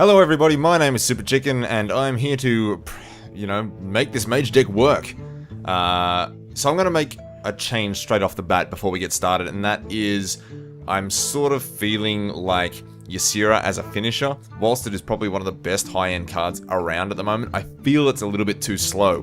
Hello everybody, my name is Super Chicken, and I'm here to, make this mage deck work. So I'm going to make a change straight off the bat before we get started, and that is, I'm sort of feeling like Ysera as a finisher, whilst it is probably one of the best high-end cards around at the moment, I feel it's a little bit too slow.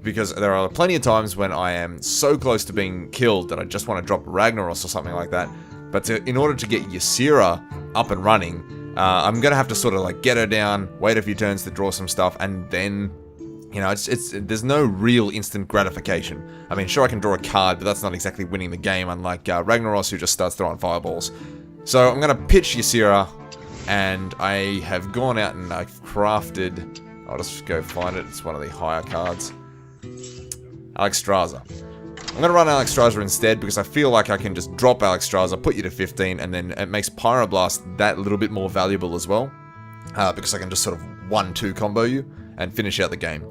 Because there are plenty of times when I am so close to being killed that I just want to drop Ragnaros or something like that. But in order to get Ysera up and running, I'm gonna have to sort of like get her down, wait a few turns to draw some stuff, and then, there's no real instant gratification. I mean, sure I can draw a card, but that's not exactly winning the game, unlike Ragnaros, who just starts throwing fireballs. So I'm gonna pitch Ysera, and I have gone out and I've crafted. I'll just go find it. It's one of the higher cards. Alexstrasza. I'm going to run Alexstrasza instead because I feel like I can just drop Alexstrasza, put you to 15, and then it makes Pyroblast that little bit more valuable as well. Because I can just sort of 1-2 combo you and finish out the game.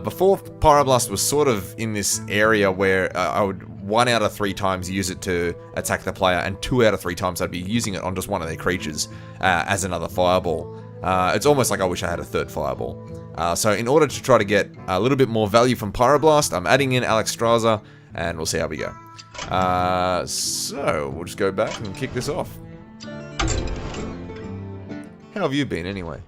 Before, Pyroblast was sort of in this area where I would 1 out of 3 times use it to attack the player, and 2 out of 3 times I'd be using it on just one of their creatures as another fireball. It's almost like I wish I had a third fireball. So in order to try to get a little bit more value from Pyroblast, I'm adding in Alexstrasza, and we'll see how we go. So we'll just go back and kick this off. How have you been anyway?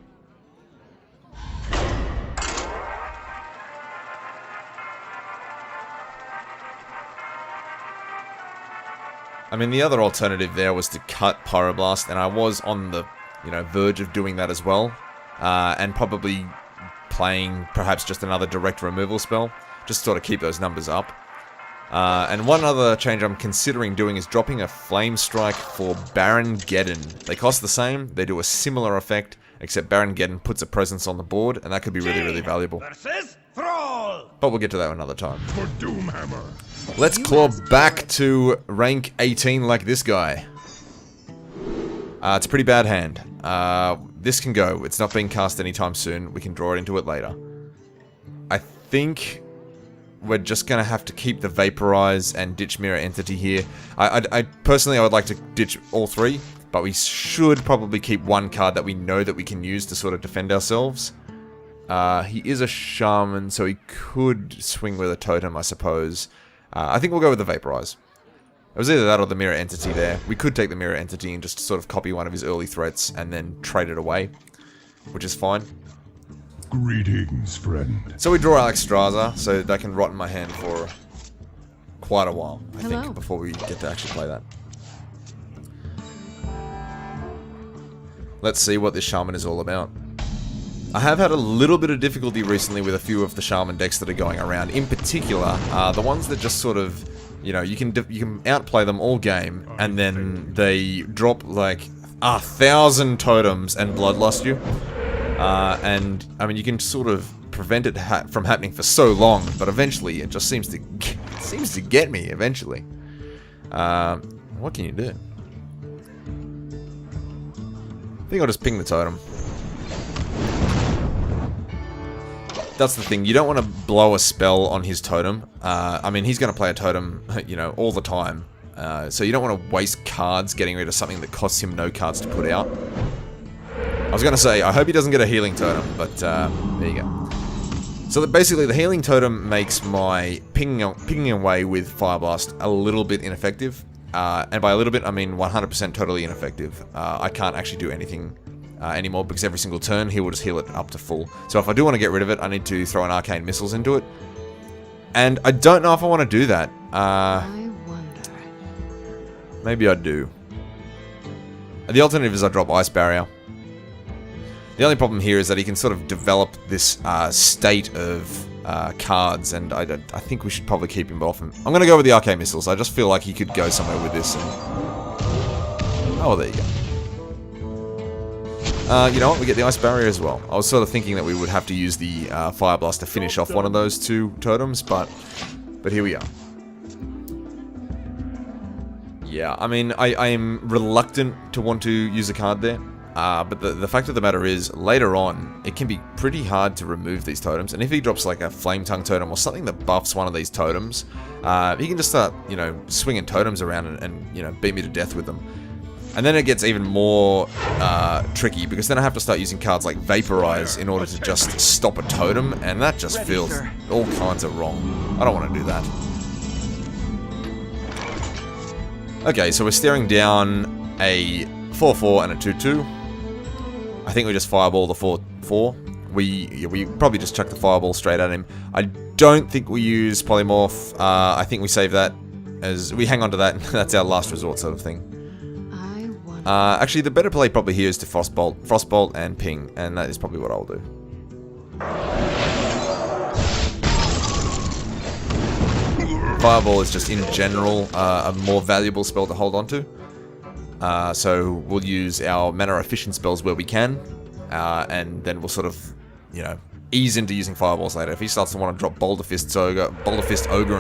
I mean, the other alternative there was to cut Pyroblast, and I was on the, verge of doing that as well. And probably playing perhaps just another direct removal spell, just to sort of keep those numbers up. And one other change I'm considering doing is dropping a Flame Strike for Baron Geddon. They cost the same, they do a similar effect, except Baron Geddon puts a presence on the board, and that could be really, really valuable. But we'll get to that another time. For Doomhammer. Let's claw back to rank 18 like this guy. It's a pretty bad hand. This can go. It's not being cast anytime soon. We can draw it into it later. I think we're just going to have to keep the Vaporize and ditch Mirror Entity here. I personally, I would like to ditch all 3, but we should probably keep one card that we know that we can use to sort of defend ourselves. He is a Shaman, so he could swing with a Totem, I suppose. I think we'll go with the Vaporize. It was either that or the Mirror Entity there. We could take the Mirror Entity and just sort of copy one of his early threats and then trade it away, which is fine. Greetings, friend. So we draw Alexstrasza, so that can rot in my hand for quite a while, I think, before we get to actually play that. Let's see what this Shaman is all about. I have had a little bit of difficulty recently with a few of the Shaman decks that are going around. In particular, the ones that just sort of, you can outplay them all game, and then they drop like 1,000 totems and bloodlust you. And I mean, you can sort of prevent it from happening for so long, but eventually it just seems to get me. Eventually, what can you do? I think I'll just ping the totem. That's the thing, you don't want to blow a spell on his totem. I mean, he's going to play a totem, all the time. So you don't want to waste cards getting rid of something that costs him no cards to put out. I was going to say, I hope he doesn't get a healing totem, but there you go. So basically, the healing totem makes my pinging away with Fireblast a little bit ineffective. And by a little bit, I mean 100% totally ineffective. I can't actually do anything anymore, because every single turn he will just heal it up to full. So if I do want to get rid of it, I need to throw an Arcane Missiles into it. And I don't know if I want to do that. I wonder. Maybe I do. The alternative is I drop Ice Barrier. The only problem here is that he can sort of develop this state of cards, and I think we should probably keep him off him. I'm going to go with the Arcane Missiles. I just feel like he could go somewhere with this. And... oh, there you go. You know what? We get the Ice Barrier as well. I was sort of thinking that we would have to use the Fire Blast to finish off one of those 2 totems, but here we are. Yeah, I mean, I am reluctant to want to use a card there. But the fact of the matter is, later on, it can be pretty hard to remove these totems. And if he drops like a Flame Tongue totem or something that buffs one of these totems, he can just start, swinging totems around and beat me to death with them. And then it gets even more tricky, because then I have to start using cards like Vaporize in order to just stop a totem, and that just feels all kinds of wrong. I don't want to do that. Okay, so we're staring down a 4-4 and a 2-2. I think we just fireball the 4-4. We probably just chuck the fireball straight at him. I don't think we use polymorph. I think we save that as we hang on to that. That's our last resort sort of thing. Actually, the better play probably here is to frostbolt and ping, and that is probably what I'll do. Fireball is just in general a more valuable spell to hold on to. So we'll use our mana efficient spells where we can, and then we'll sort of, you know, ease into using fireballs later. If he starts to want to drop Boulder Fist Ogre,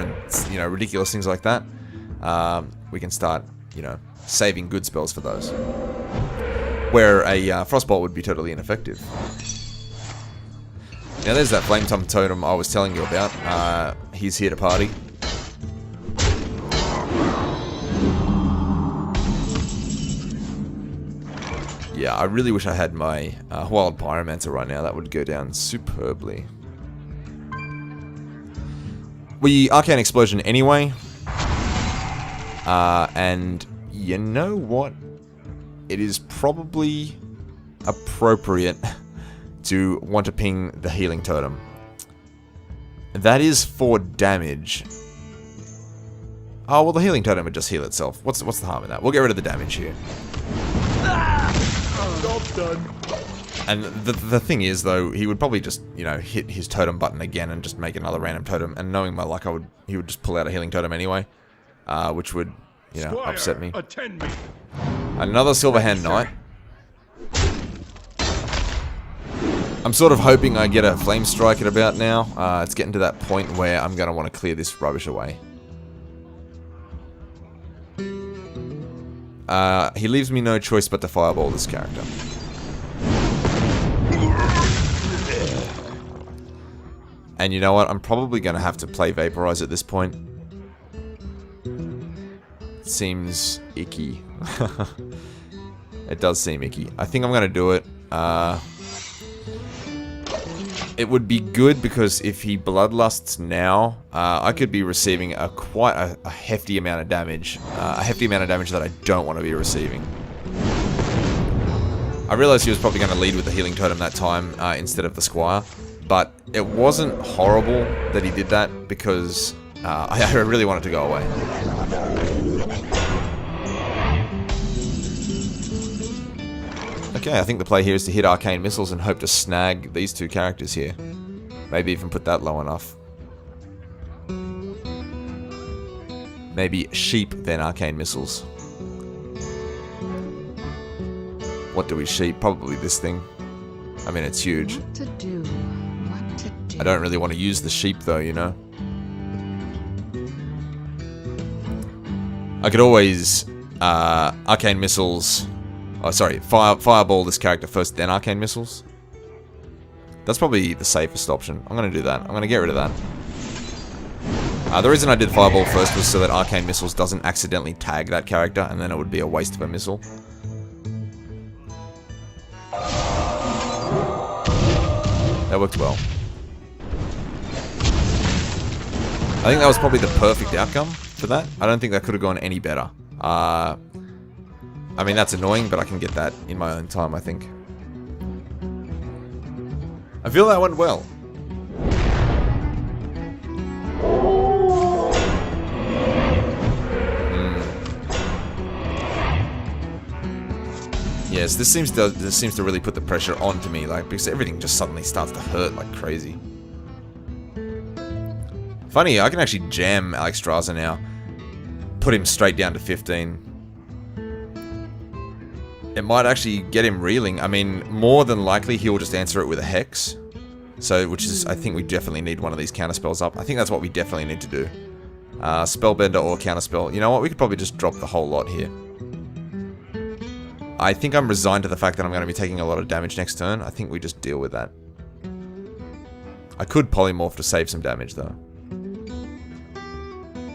and, you know, ridiculous things like that, we can start, you know, saving good spells for those. Where a Frostbolt would be totally ineffective. Now there's that Flame Totem I was telling you about. He's here to party. Yeah, I really wish I had my Wild Pyromancer right now. That would go down superbly. We Arcane Explosion anyway. And you know what? It is probably appropriate to want to ping the Healing Totem. That is 4 damage. Oh, well, the Healing Totem would just heal itself. What's the harm in that? We'll get rid of the damage here. Done. And the thing is, though, he would probably just, you know, hit his totem button again and just make another random totem. And knowing my luck, he would just pull out a Healing Totem anyway, which would, you know, upset me. Attend me. Another Silverhand Knight. I'm sort of hoping I get a Flame Strike at about now. It's getting to that point where I'm going to want to clear this rubbish away. He leaves me no choice but to fireball this character. And you know what? I'm probably going to have to play Vaporize at this point. It seems icky. It does seem icky. I think I'm going to do it. It would be good because if he Bloodlusts now, I could be receiving quite a hefty amount of damage. A hefty amount of damage that I don't want to be receiving. I realized he was probably going to lead with the Healing Totem that time instead of the Squire. But it wasn't horrible that he did that because I really wanted to go away. Okay, I think the play here is to hit Arcane Missiles and hope to snag these 2 characters here. Maybe even put that low enough. Maybe Sheep, then Arcane Missiles. What do we sheep? Probably this thing. I mean, it's huge. What to do? What to do? I don't really want to use the sheep, though, you know? I could always Arcane Missiles... Oh, sorry, fireball this character first, then Arcane Missiles. That's probably the safest option. I'm going to do that. I'm going to get rid of that. The reason I did fireball first was so that Arcane Missiles doesn't accidentally tag that character, and then it would be a waste of a missile. That worked well. I think that was probably the perfect outcome for that. I don't think that could have gone any better. I mean, that's annoying, but I can get that in my own time, I think. I feel that went well. Yes, this seems to really put the pressure onto me, like, because everything just suddenly starts to hurt like crazy. Funny, I can actually jam Alexstrasza now. Put him straight down to 15. It might actually get him reeling. I mean, more than likely he'll just answer it with a Hex. So, which is, I think we definitely need one of these counterspells up. I think that's what we definitely need to do. Spellbender or counterspell. You know what, we could probably just drop the whole lot here. I think I'm resigned to the fact that I'm going to be taking a lot of damage next turn. I think we just deal with that. I could polymorph to save some damage, though.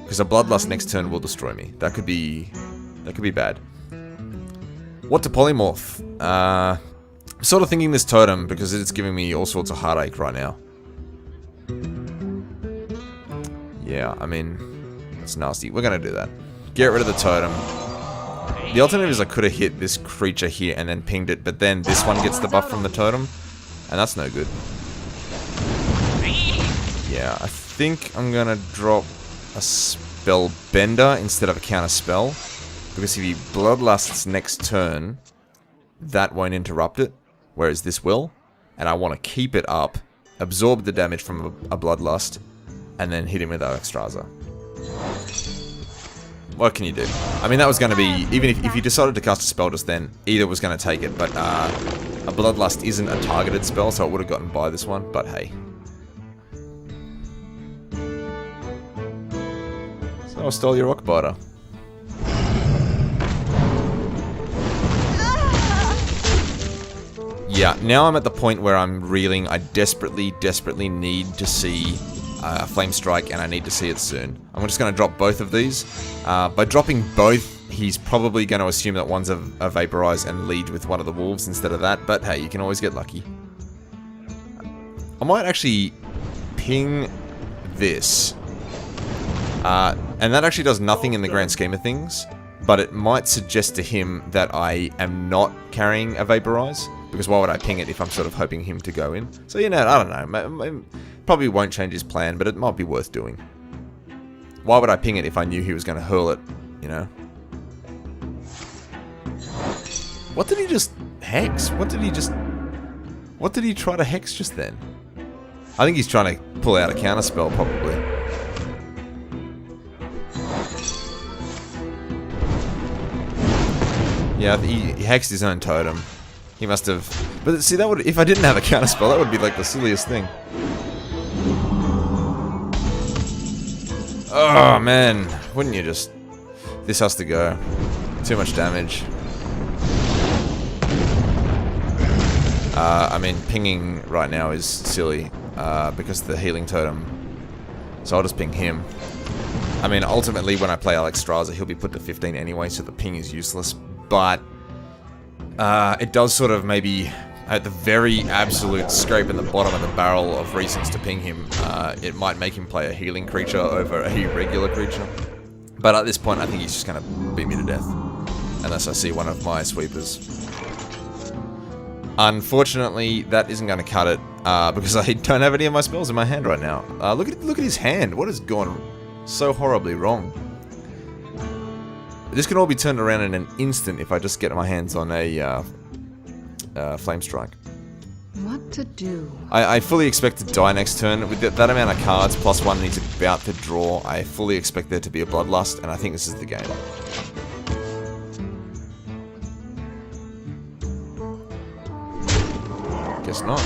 Because a Bloodlust next turn will destroy me. That could be bad. What to polymorph? I'm sort of thinking this totem because it's giving me all sorts of heartache right now. Yeah, I mean, it's nasty. We're gonna do that. Get rid of the totem. The alternative is I could have hit this creature here and then pinged it, but then this one gets the buff from the totem, and that's no good. Yeah, I think I'm gonna drop a spell bender instead of a counter spell, because if he bloodlusts next turn, that won't interrupt it, whereas this will, and I want to keep it up, absorb the damage from a bloodlust, and then hit him with Alexstrasza. What can you do? I mean, that was going to be, even if you decided to cast a spell just then, either was going to take it, but a bloodlust isn't a targeted spell, so it would have gotten by this one, but hey. So I stole your rock biter. Yeah, now I'm at the point where I'm reeling. I desperately need to see Flame Strike, and I need to see it soon. I'm just going to drop both of these. By dropping both, he's probably going to assume that one's a Vaporize and lead with one of the wolves instead of that, but hey, you can always get lucky. I might actually ping this. And that actually does nothing in the grand scheme of things, but it might suggest to him that I am not carrying a Vaporize, because why would I ping it if I'm sort of hoping him to go in? So, you know, I don't know. Probably won't change his plan, but it might be worth doing. Why would I ping it if I knew he was going to hurl it, you know? What did he just hex? What did he try to hex just then? I think he's trying to pull out a counterspell, probably. Yeah, he hexed his own totem. He must have... But see, that would... If I didn't have a counterspell, that would be like the silliest thing. Oh, man. Wouldn't you just... This has to go. Too much damage. I mean, pinging right now is silly. Because of the healing totem. So I'll just ping him. I mean, ultimately, when I play Alexstrasza, he'll be put to 15 anyway, so the ping is useless. But... it does sort of maybe, at the very absolute scrape in the bottom of the barrel of reasons to ping him, it might make him play a healing creature over a regular creature. But at this point, I think he's just going to beat me to death. Unless I see one of my sweepers. Unfortunately, that isn't going to cut it, because I don't have any of my spells in my hand right now. Look at his hand. What has gone so horribly wrong? This can all be turned around in an instant if I just get my hands on a Flame Strike. What to do? I fully expect to die next turn. With that amount of cards, plus one he's about to draw, I fully expect there to be a Bloodlust, and I think this is the game. Guess not.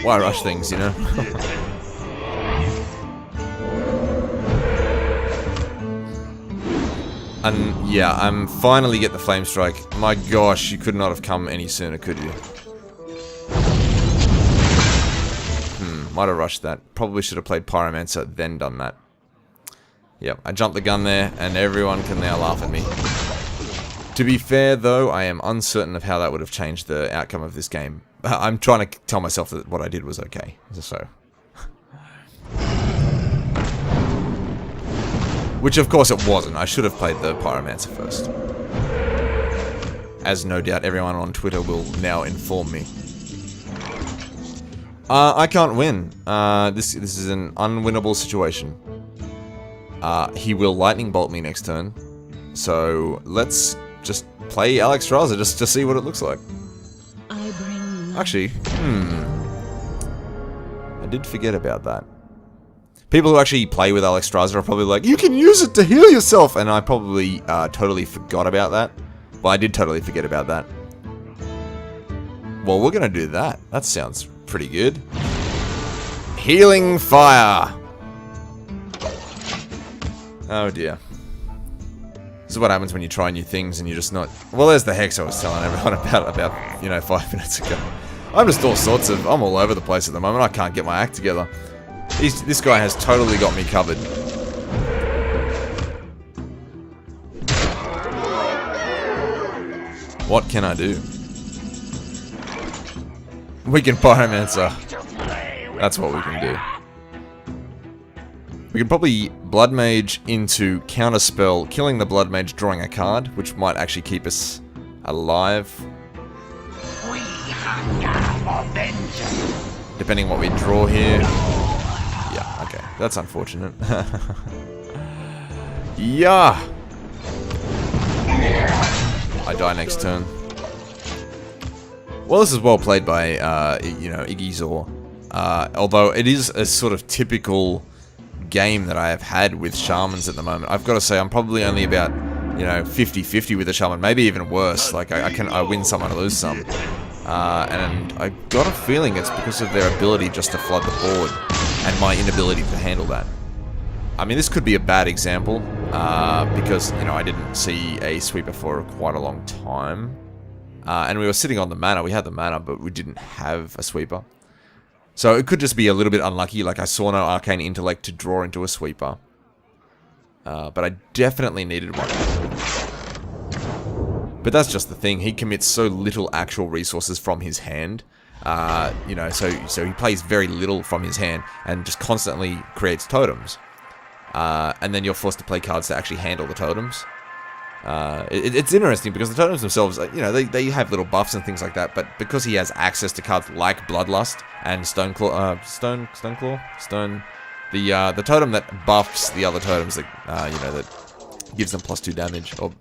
Why rush things, you know? And yeah, I'm finally get the Flame Strike. My gosh, you could not have come any sooner, could you? Might have rushed that. Probably should have played Pyromancer, then done that. Yep, I jumped the gun there, and everyone can now laugh at me. To be fair, though, I am uncertain of how that would have changed the outcome of this game. I'm trying to tell myself that what I did was okay, so... Which, of course, it wasn't. I should have played the Pyromancer first. As no doubt everyone on Twitter will now inform me. I can't win. This is an unwinnable situation. He will Lightning Bolt me next turn. So, let's just play Alexstrasza just to see what it looks like. Actually, I did forget about that. People who actually play with Alexstrasza are probably like, you can use it to heal yourself! And I probably totally forgot about that. Well, I did totally forget about that. Well, we're gonna do that. That sounds pretty good. Healing Fire! Oh dear. This is what happens when you try new things and you're just not... Well, there's the Hex I was telling everyone about, you know, 5 minutes ago. I'm just all sorts of... I'm all over the place at the moment. I can't get my act together. This guy has totally got me covered. What can I do? We can Pyromancer. That's what we can do. We can probably Blood Mage into Counterspell, killing the Blood Mage, drawing a card, which might actually keep us alive. Depending on what we draw here. Yeah, okay. That's unfortunate. Yeah! I die next turn. Well, this is well played by, you know, Iggy Zor. Although it is a sort of typical game that I have had with Shamans at the moment. I've got to say, I'm probably only about, you know, 50-50 with a Shaman. Maybe even worse. Like, I win some and I lose some. And I got a feeling it's because of their ability just to flood the board and my inability to handle that. I mean, this could be a bad example, because, you know, I didn't see a sweeper for quite a long time. And we were sitting on the mana. We had the mana, but we didn't have a sweeper. So it could just be a little bit unlucky, like I saw no Arcane Intellect to draw into a sweeper. But I definitely needed one. But that's just the thing, he commits so little actual resources from his hand. You know, so he plays very little from his hand and just constantly creates totems. And then you're forced to play cards to actually handle the totems. It's interesting because the totems themselves, you know, they have little buffs and things like that, but because he has access to cards like Bloodlust and the totem that buffs the other totems that, you know, that gives them +2 damage, or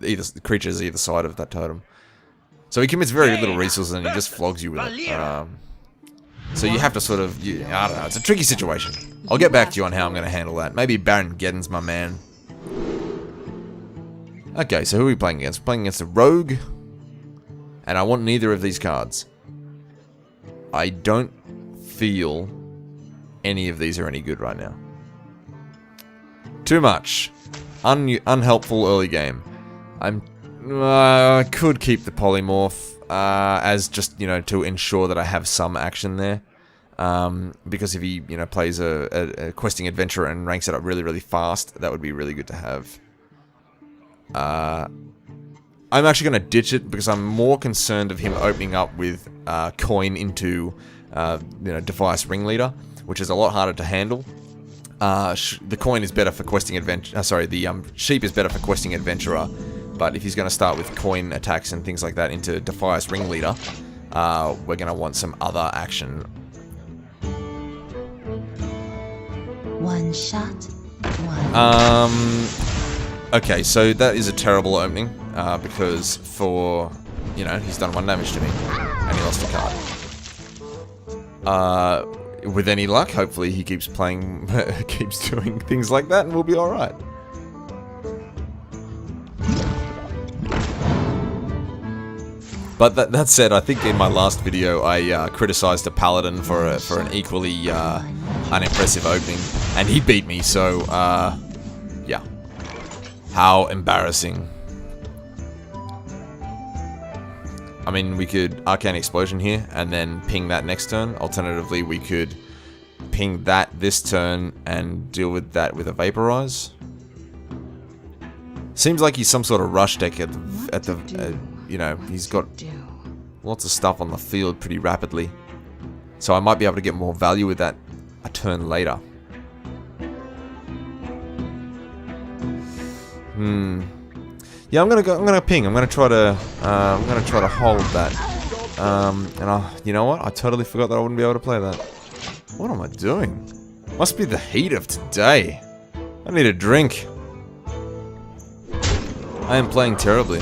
either creatures either side of that totem. So he commits very little resources and he just flogs you with it. So you have to sort of, I don't know, it's a tricky situation. I'll get back to you on how I'm going to handle that. Maybe Baron Geddon's my man. Okay, so who are we playing against? We're playing against a rogue. And I want neither of these cards. I don't feel any of these are any good right now. Too much. Unhelpful early game. I could keep the polymorph as just, you know, to ensure that I have some action there. Because if he, you know, plays a questing adventurer and ranks it up really, really fast, that would be really good to have. I'm actually going to ditch it because I'm more concerned of him opening up with coin into, you know, Defias Ringleader, which is a lot harder to handle. The coin is better for questing adventure. Sorry, the sheep is better for questing adventurer. But if he's going to start with coin attacks and things like that into Defias Ringleader, we're going to want some other action. One shot, one. Okay, so that is a terrible opening, because for, you know, he's done 1 damage to me, and he lost a card. With any luck, hopefully he keeps playing, keeps doing things like that, and we'll be alright. But that said, I think in my last video I criticized a paladin for an equally unimpressive opening, and he beat me. So yeah, how embarrassing. I mean, we could Arcane Explosion here and then ping that next turn. Alternatively, we could ping that this turn and deal with that with a Vaporize. Seems like he's some sort of rush deck at the you know, he's got lots of stuff on the field pretty rapidly. So I might be able to get more value with that a turn later. Yeah, I'm gonna ping. I'm gonna try to hold that. And you know what? I totally forgot that I wouldn't be able to play that. What am I doing? Must be the heat of today. I need a drink. I am playing terribly.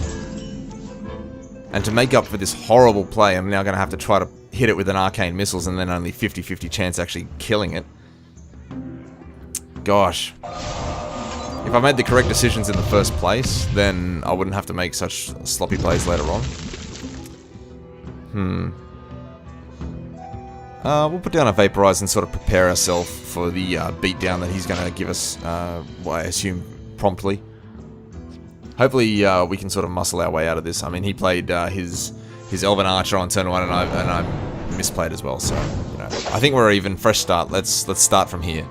And to make up for this horrible play, I'm now going to have to try to hit it with an Arcane Missiles and then only 50-50 chance actually killing it. Gosh. If I made the correct decisions in the first place, then I wouldn't have to make such sloppy plays later on. We'll put down a Vaporize and sort of prepare ourselves for the beatdown that he's going to give us, well, I assume, promptly. Hopefully we can sort of muscle our way out of this. I mean, he played his Elven Archer on turn 1 and I misplayed as well, so, you know. I think we're even. Fresh start. Let's start from here.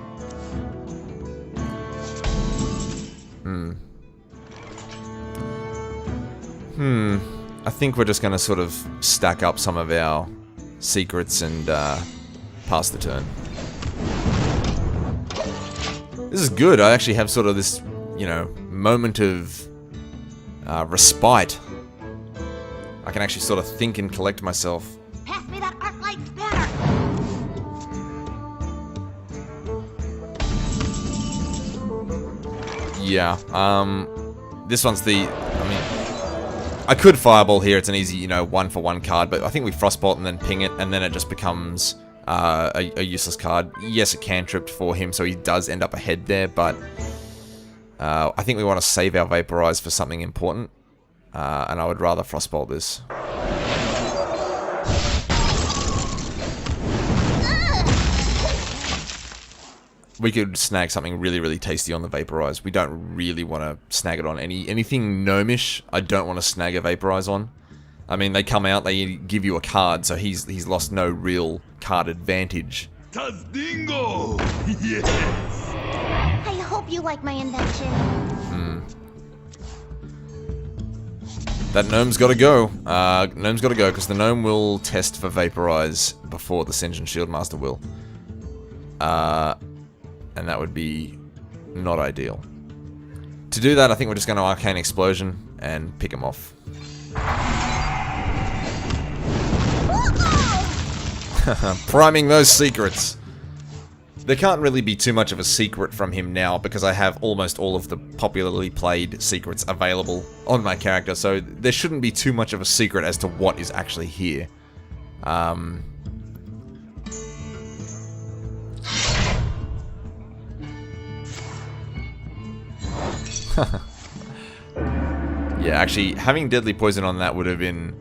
I think we're just going to sort of stack up some of our secrets and pass the turn. This is good. I actually have sort of this, you know, moment of respite. I can actually sort of think and collect myself. Pass me that arc light banner. Yeah, this one's the, I mean, I could Fireball here, it's an easy, you know, 1-for-1 card, but I think we Frostbolt and then ping it, and then it just becomes a useless card. Yes, it cantripped for him, so he does end up ahead there, but I think we want to save our Vaporize for something important, and I would rather Frostbolt this. We could snag something really, really tasty on the Vaporize. We don't really want to snag it on anything gnomish. I don't want to snag a Vaporize on. I mean, they come out, they give you a card, so he's lost no real card advantage. Tazdingo! Yes! I hope you like my invention. That gnome's got to go. Gnome's got to go, because the gnome will test for Vaporize before the Singeon Shieldmaster will. And that would be not ideal. To do that, I think we're just going to Arcane Explosion and pick him off. Priming those secrets. There can't really be too much of a secret from him now because I have almost all of the popularly played secrets available on my character, so there shouldn't be too much of a secret as to what is actually here. Yeah, actually, having Deadly Poison on that would have been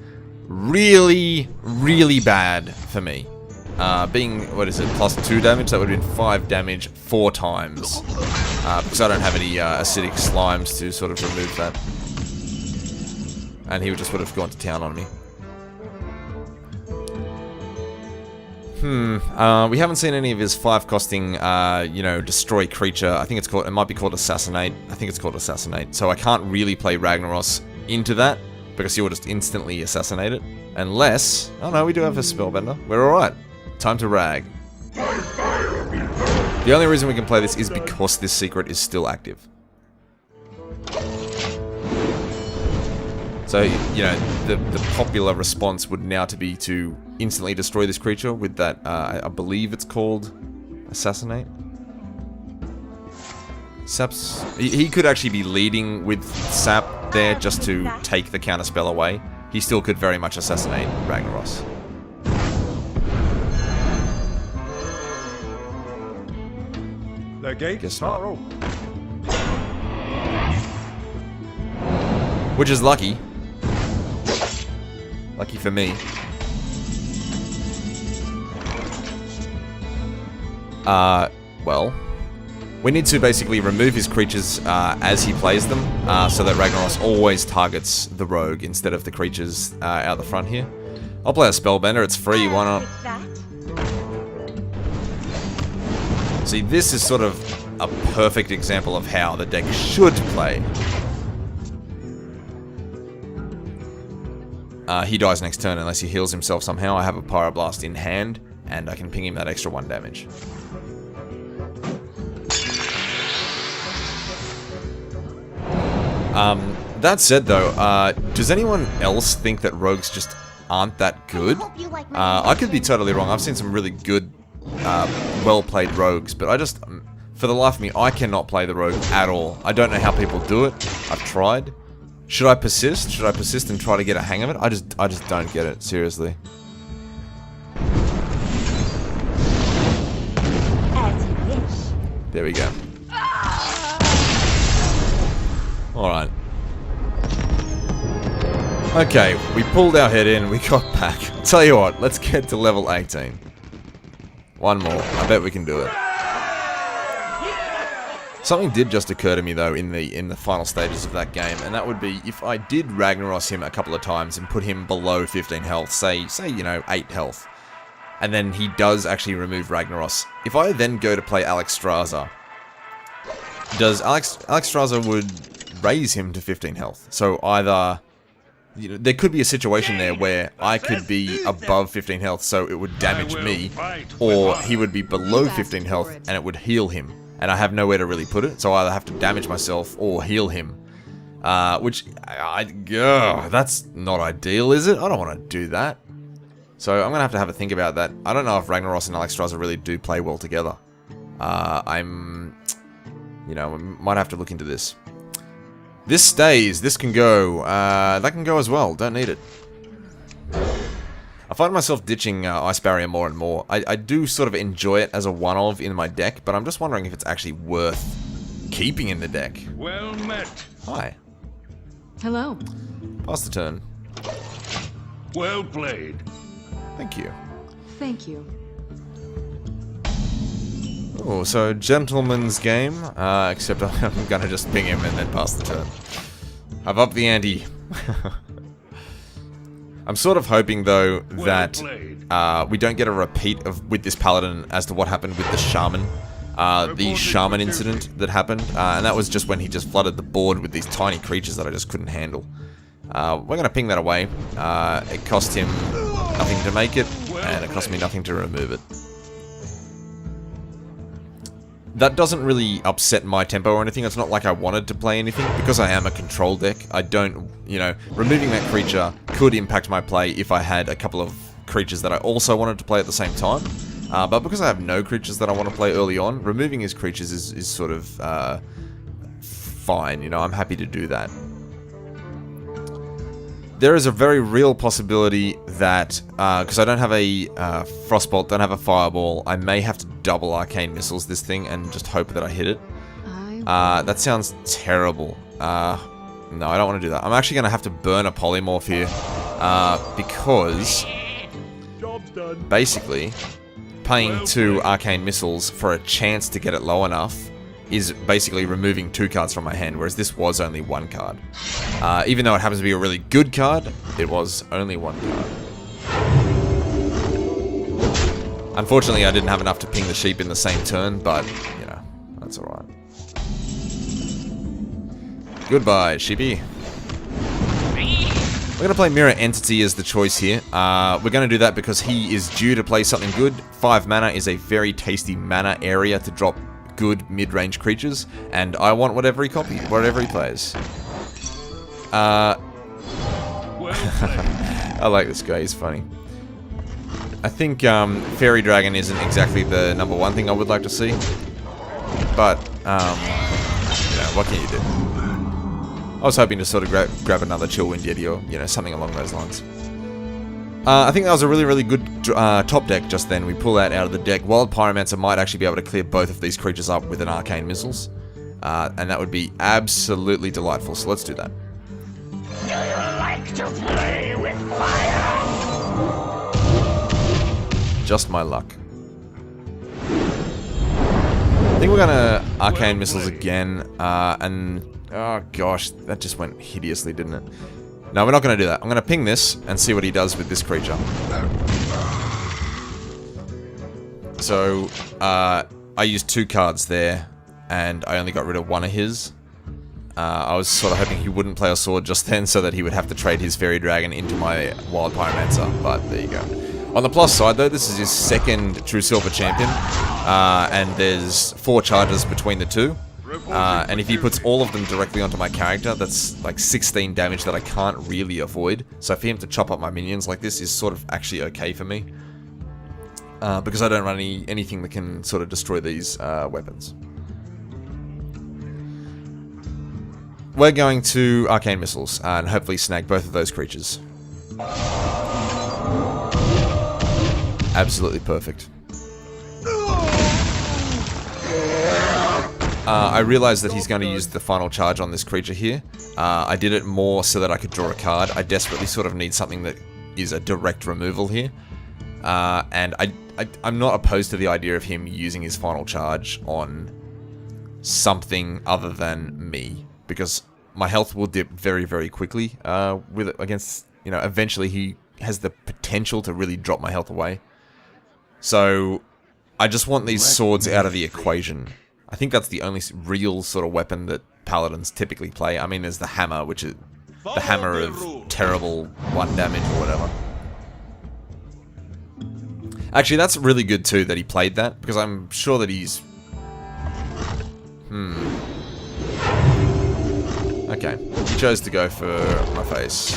really, really bad for me. Being, what is it, +2 damage, that would have been 5 damage 4 times. Because I don't have any acidic slimes to sort of remove that. And he just would have gone to town on me. We haven't seen any of his 5-costing, you know, destroy creature. I think it's called, it might be called Assassinate. I think it's called Assassinate. So I can't really play Ragnaros into that, because he will just instantly assassinate it. Unless, oh no, we do have a Spellbender. We're alright. Time to Rag. The only reason we can play this is because this secret is still active. So, you know, the popular response would now to be to instantly destroy this creature with that, I believe it's called Assassinate. Sap's, he could actually be leading with Sap there just to take the counterspell away. He still could very much assassinate Ragnaros. The gate Guess not. sorrow. Which is lucky. Lucky for me. Well, we need to basically remove his creatures as he plays them, so that Ragnaros always targets the rogue instead of the creatures out the front here. I'll play a Spellbender, it's free, why not? See, this is sort of a perfect example of how the deck should play. He dies next turn unless he heals himself somehow. I have a Pyroblast in hand, and I can ping him that extra 1 damage. That said though, does anyone else think that rogues just aren't that good? I could be totally wrong. I've seen some really good, well-played rogues, but I just, for the life of me, I cannot play the rogue at all. I don't know how people do it. I've tried. Should I persist? Should I persist and try to get a hang of it? I just don't get it, seriously. There we go. Alright. Okay, we pulled our head in, we got back. Tell you what, let's get to level 18. One more. I bet we can do it. Something did just occur to me though in the final stages of that game, and that would be if I did Ragnaros him a couple of times and put him below 15 health, say you know 8 health, and then he does actually remove Ragnaros. If I then go to play Alexstrasza, does Alexstrasza would raise him to 15 health? So either you know, there could be a situation there where I could be above 15 health, so it would damage me, or he would be below 15 health and it would heal him. And I have nowhere to really put it, so I either have to damage myself or heal him. Which, that's not ideal, is it? I don't want to do that. So I'm going to have a think about that. I don't know if Ragnaros and Alexstrasza really do play well together. You know, I might have to look into this. This stays. This can go. That can go as well. Don't need it. I find myself ditching Ice Barrier more and more. I do sort of enjoy it as a one-of in my deck, but I'm just wondering if it's actually worth keeping in the deck. Well met. Hi. Hello. Pass the turn. Well played. Thank you. Thank you. Oh, so gentleman's game, except I'm gonna just ping him and then pass the turn. I've upped the ante. I'm sort of hoping, though, that we don't get a repeat with this paladin as to what happened with the shaman. The shaman incident that happened, and that was just when he just flooded the board with these tiny creatures that I just couldn't handle. We're going to ping that away. It cost him nothing to make it, and it cost me nothing to remove it. That doesn't really upset my tempo or anything. It's not like I wanted to play anything. Because I am a control deck, I don't, you know, removing that creature could impact my play if I had a couple of creatures that I also wanted to play at the same time. But because I have no creatures that I want to play early on, removing his creatures is sort of fine. You know, I'm happy to do that. There is a very real possibility that, because I don't have a Frostbolt, don't have a Fireball, I may have to double Arcane Missiles this thing and just hope that I hit it. That sounds terrible. No, I don't want to do that. I'm actually going to have to burn a Polymorph here, because basically, paying 2 Arcane Missiles for a chance to get it low enough is basically removing 2 cards from my hand, whereas this was only 1 card. Even though it happens to be a really good card, it was only 1 card. Unfortunately, I didn't have enough to ping the sheep in the same turn, but, you know, that's alright. Goodbye, sheepy. We're going to play Mirror Entity as the choice here. We're going to do that because he is due to play something good. 5 mana is a very tasty mana area to drop good mid-range creatures, and I want whatever he plays. I like this guy, he's funny. I think Fairy Dragon isn't exactly the #1 thing I would like to see, but you know, what can you do? I was hoping to sort of grab another Chillwind Yeti or, you know, something along those lines. I think that was a really, really good top deck just then. We pull that out of the deck. Wild Pyromancer might actually be able to clear both of these creatures up with an Arcane Missiles. And that would be absolutely delightful, so let's do that. Do you like to play with fire? Just my luck. I think we're gonna Arcane Missiles again, and... oh gosh, that just went hideously, didn't it? No, we're not going to do that. I'm going to ping this and see what he does with this creature. So, I used 2 cards there, and I only got rid of 1 of his. I was sort of hoping he wouldn't play a sword just then, so that he would have to trade his Fairy Dragon into my Wild Pyromancer, but there you go. On the plus side, though, this is his 2nd True Silver Champion, and there's 4 charges between the 2. And if he puts all of them directly onto my character, that's like 16 damage that I can't really avoid. So for him to chop up my minions like this is sort of actually okay for me. Because I don't run anything that can sort of destroy these weapons. We're going to Arcane Missiles and hopefully snag both of those creatures. Absolutely perfect. I realize that he's going to use the final charge on this creature here. I did it more so that I could draw a card. I desperately sort of need something that is a direct removal here. And I'm not opposed to the idea of him using his final charge on something other than me. Because my health will dip very, very quickly against, you know, eventually he has the potential to really drop my health away. So I just want these swords out of the equation. I think that's the only real sort of weapon that paladins typically play. I mean, there's the hammer, which is the hammer of terrible 1 damage or whatever. Actually, that's really good too that he played that, because I'm sure that he's... Okay, he chose to go for my face.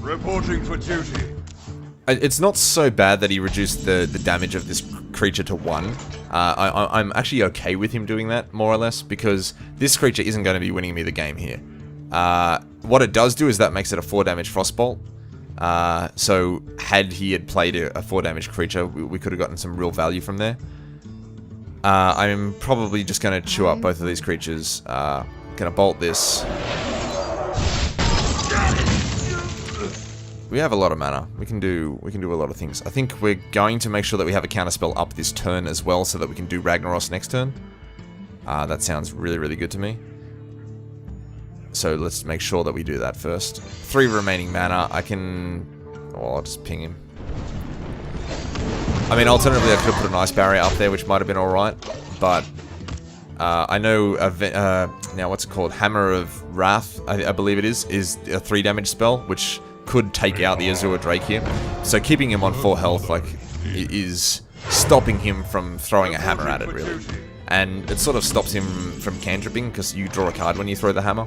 Reporting for duty. It's not so bad that he reduced the damage of this creature to 1. I'm actually okay with him doing that, more or less, because this creature isn't going to be winning me the game here. What it does do is that makes it a 4 damage Frostbolt. So had he had played a 4 damage creature, we could have gotten some real value from there. I'm probably just going to chew up both of these creatures. Gonna bolt this. We have a lot of mana. We can do a lot of things. I think we're going to make sure that we have a counterspell up this turn as well, so that we can do Ragnaros next turn. That sounds really, really good to me. So let's make sure that we do that first. 3 remaining mana. I can... Oh, I'll just ping him. I mean, alternatively, I could have put an ice barrier up there, which might have been alright. But I know... now, what's it called? Hammer of Wrath, I believe it is a 3 damage spell, which could take out the Azure Drake here. So keeping him on 4 health, like, is stopping him from throwing a hammer at it, really. And it sort of stops him from cantripping, because you draw a card when you throw the hammer.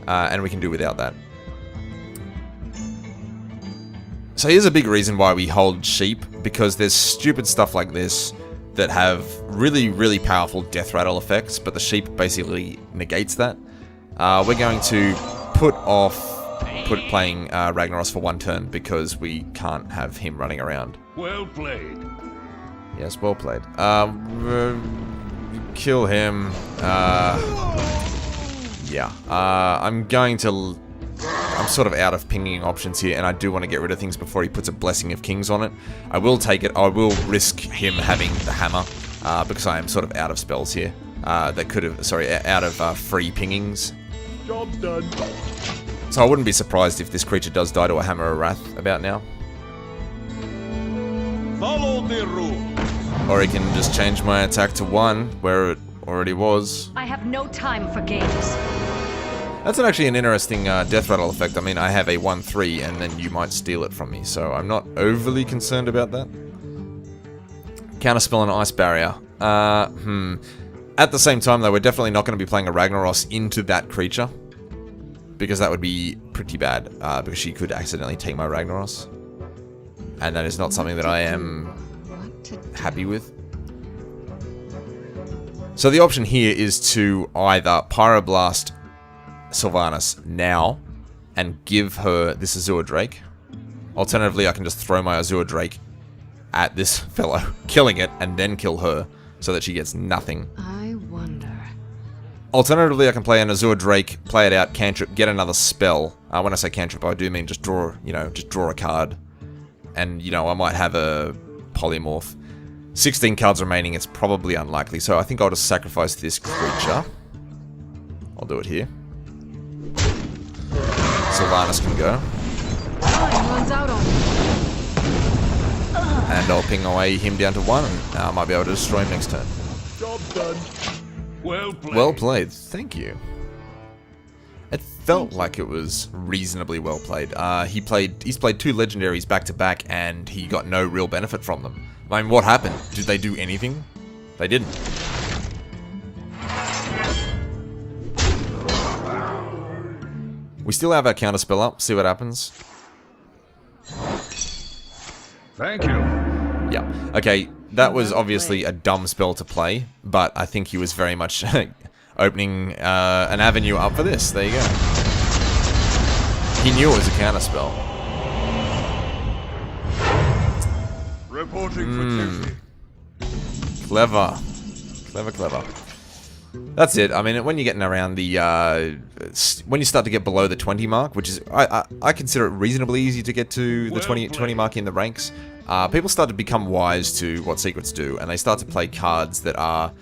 And we can do without that. So here's a big reason why we hold sheep, because there's stupid stuff like this that have really, really powerful death rattle effects, but the sheep basically negates that. We're going to put playing Ragnaros for 1 turn, because we can't have him running around. Well played. Yes, well played. Kill him. Yeah. I'm sort of out of pinging options here, and I do want to get rid of things before he puts a Blessing of Kings on it. I will take it. I will risk him having the hammer, because I am sort of out of spells here. That could have... Sorry, out of free pingings. Job's done. So I wouldn't be surprised if this creature does die to a Hammer of Wrath about now. Follow the rules. Or he can just change my attack to 1, where it already was. I have no time for games. That's actually an interesting death rattle effect. I mean, I have a 1/3, and then you might steal it from me, so I'm not overly concerned about that. Counterspell and Ice Barrier. At the same time, though, we're definitely not going to be playing a Ragnaros into that creature, because that would be pretty bad, because she could accidentally take my Ragnaros. And that is not something that I am happy with. So the option here is to either Pyroblast Sylvanas now and give her this Azure Drake. Alternatively, I can just throw my Azure Drake at this fellow, killing it, and then kill her, so that she gets nothing. I wonder. Alternatively, I can play an Azure Drake, play it out, cantrip, get another spell. When I say cantrip, I do mean just draw a card. And, I might have a polymorph. 16 cards remaining, it's probably unlikely, so I think I'll just sacrifice this creature. I'll do it here. Sylvanas can go. Time runs out on me. And I'll ping away him down to 1, and I might be able to destroy him next turn. Job done. Well played. Well played, thank you. It felt like it was reasonably well played. He's played 2 legendaries back to back, and he got no real benefit from them. I mean, what happened? Did they do anything? They didn't. We still have our counterspell up. See what happens. Thank you. Yeah. Okay, that was obviously a dumb spell to play, but I think he was very much opening an avenue up for this. There you go. He knew it was a counterspell. Reporting for duty. Clever. Clever. That's it. I mean, when you're getting around the... when you start to get below the 20 mark, which is... I consider it reasonably easy to get to the 20 mark in the ranks. People start to become wise to what secrets do, and they start to play cards that are...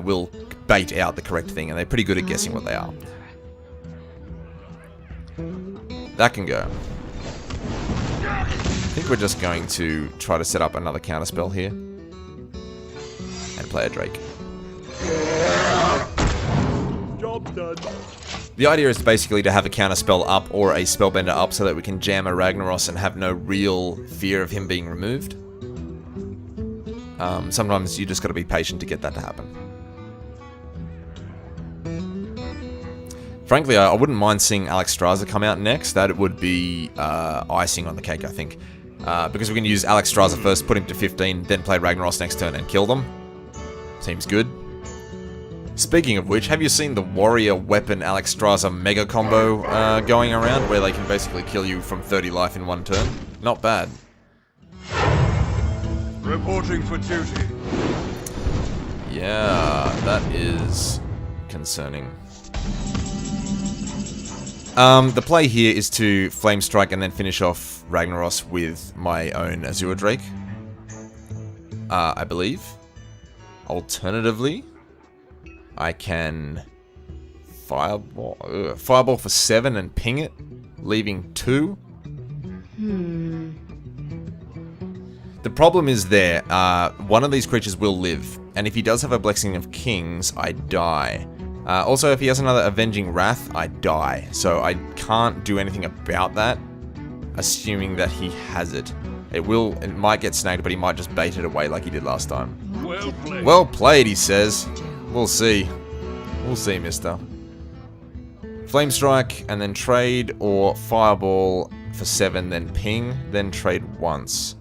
will bait out the correct thing, and they're pretty good at guessing what they are. That can go. I think we're just going to try to set up another counterspell here. And play a Drake. Job The idea is basically to have a counter spell up or a spellbender up so that we can jam a Ragnaros and have no real fear of him being removed. Sometimes you just gotta be patient to get that to happen. Frankly, I wouldn't mind seeing Alexstrasza come out next. That would be icing on the cake, I think. Because we can use Alexstrasza first, put him to 15, then play Ragnaros next turn and kill them. Seems good. Speaking of which, have you seen the Warrior Weapon Alexstrasza mega combo going around, where they can basically kill you from 30 life in one turn? Not bad. Reporting for duty. Yeah, that is concerning. The play here is to Flame Strike and then finish off Ragnaros with my own Azure Drake. I believe. Alternatively, I can Fireball for 7 and ping it, leaving 2. The problem is there, one of these creatures will live, and if he does have a Blessing of Kings, I die. Also, if he has another Avenging Wrath, I die. So I can't do anything about that, assuming that he has it. It might get snagged, but he might just bait it away like he did last time. Well played. Well played, he says. We'll see. We'll see, mister. Flame Strike, and then trade, or Fireball for 7, then ping, then trade once.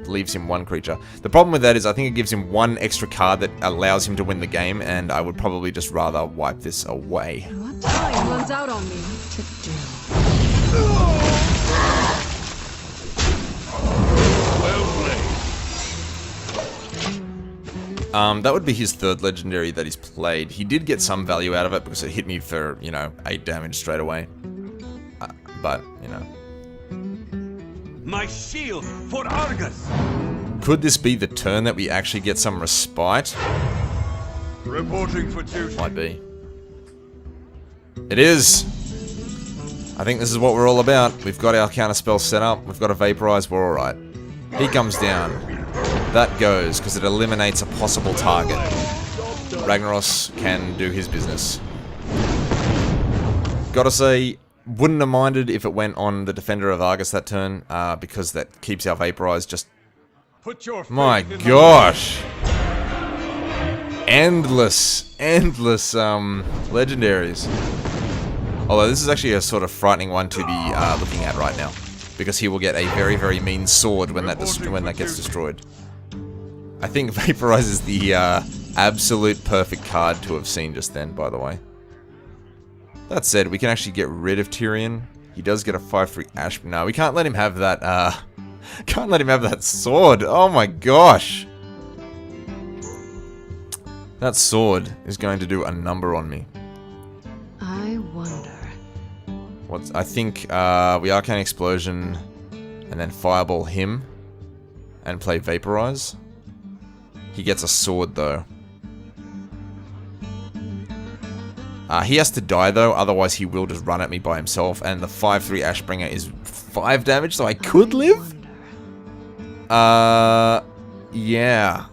Leaves him 1 creature. The problem with that is I think it gives him 1 extra card that allows him to win the game, and I would probably just rather wipe this away. What time runs out on me to do? Well played. That would be his 3rd legendary that he's played. He did get some value out of it because it hit me for, 8 damage straight away. But, My shield for Argus. Could this be the turn that we actually get some respite? Reporting for duty. Might be. It is! I think this is what we're all about. We've got our counterspell set up, we've got a Vaporize, we're alright. He comes down. That goes, because it eliminates a possible target. Ragnaros can do his business. Gotta say, wouldn't have minded if it went on the Defender of Argus that turn, because that keeps our Vaporize just... Put your My faith in the gosh! Endless legendaries. Although this is actually a sort of frightening one to be looking at right now, because he will get a very, very mean sword when that gets destroyed. I think Vaporize is the absolute perfect card to have seen just then, by the way. That said, we can actually get rid of Tyrion. He does get a 5/3 Ash. No, we can't let him have that, can't let him have that sword. Oh my gosh. That sword is going to do a number on me. I wonder. I think, we Arcane Explosion, and then Fireball him, and play Vaporize. He gets a sword, though. He has to die, though, otherwise he will just run at me by himself, and the 5/3 Ashbringer is 5 damage, so I could live? Yeah.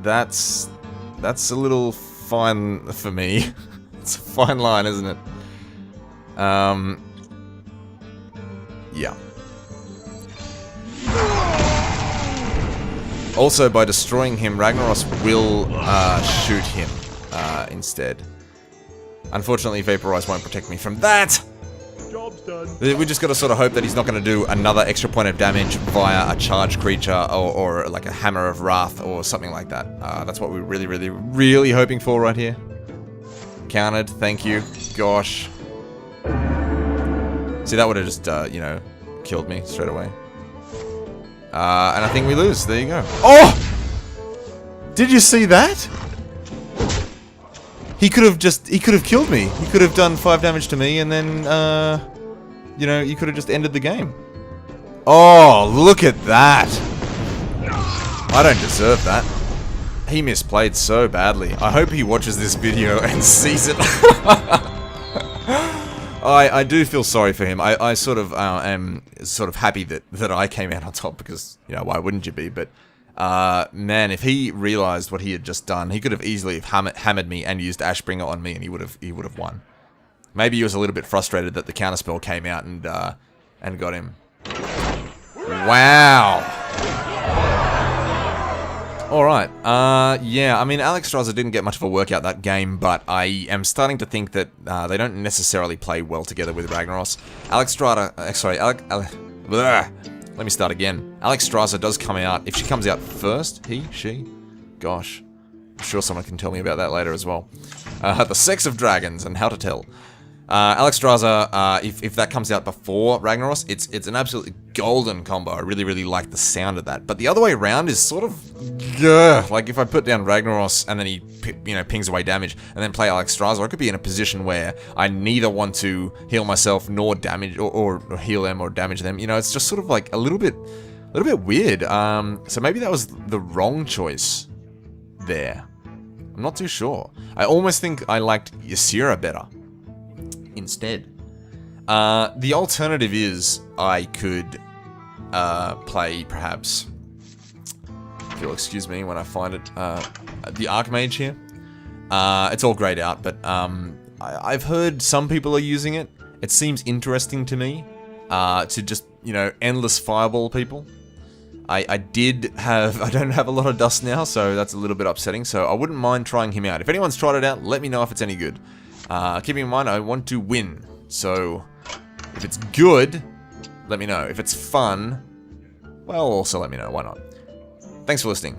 That's a little fine for me. It's a fine line, isn't it? Yeah. Also, by destroying him, Ragnaros will shoot him instead. Unfortunately, Vaporize won't protect me from that! Job's done. We just gotta sort of hope that he's not gonna do another extra point of damage via a charged creature or like a Hammer of Wrath or something like that. That's what we're really, really, really hoping for right here. Countered, thank you. Gosh. See, that would have just, killed me straight away. And I think we lose. There you go. Oh! Did you see that? He could have killed me. He could have done 5 damage to me and then, you could have just ended the game. Oh, look at that. I don't deserve that. He misplayed so badly. I hope he watches this video and sees it. I do feel sorry for him. I sort of am sort of happy that I came out on top because, why wouldn't you be? But, man, if he realized what he had just done, he could have easily hammered me and used Ashbringer on me and he would have won. Maybe he was a little bit frustrated that the counterspell came out and got him. Wow. Alright, yeah, I mean, Alex Strasser didn't get much of a workout that game, but I am starting to think that they don't necessarily play well together with Ragnaros. Alex Strasser, let me start again. Alex Strasser does come out, if she comes out first, she, gosh, I'm sure someone can tell me about that later as well. The sex of dragons and how to tell. Alex Strasser, if that comes out before Ragnaros, it's an absolutely golden combo. I really, really like the sound of that. But the other way around is sort of, like if I put down Ragnaros and then he, pings away damage, and then play Alex Strasser, I could be in a position where I neither want to heal myself nor damage, or heal them or damage them. It's just sort of like a little bit weird. So maybe that was the wrong choice there. I'm not too sure. I almost think I liked Ysera better instead. The alternative is I could play, perhaps, if you'll excuse me when I find it, the Archmage here. It's all grayed out, but I've heard some people are using it. It seems interesting to me, to just, endless fireball people. I don't have a lot of dust now, so that's a little bit upsetting, so I wouldn't mind trying him out. If anyone's tried it out, let me know if it's any good. Keeping in mind, I want to win, so if it's good, let me know. If it's fun, well, also let me know. Why not? Thanks for listening.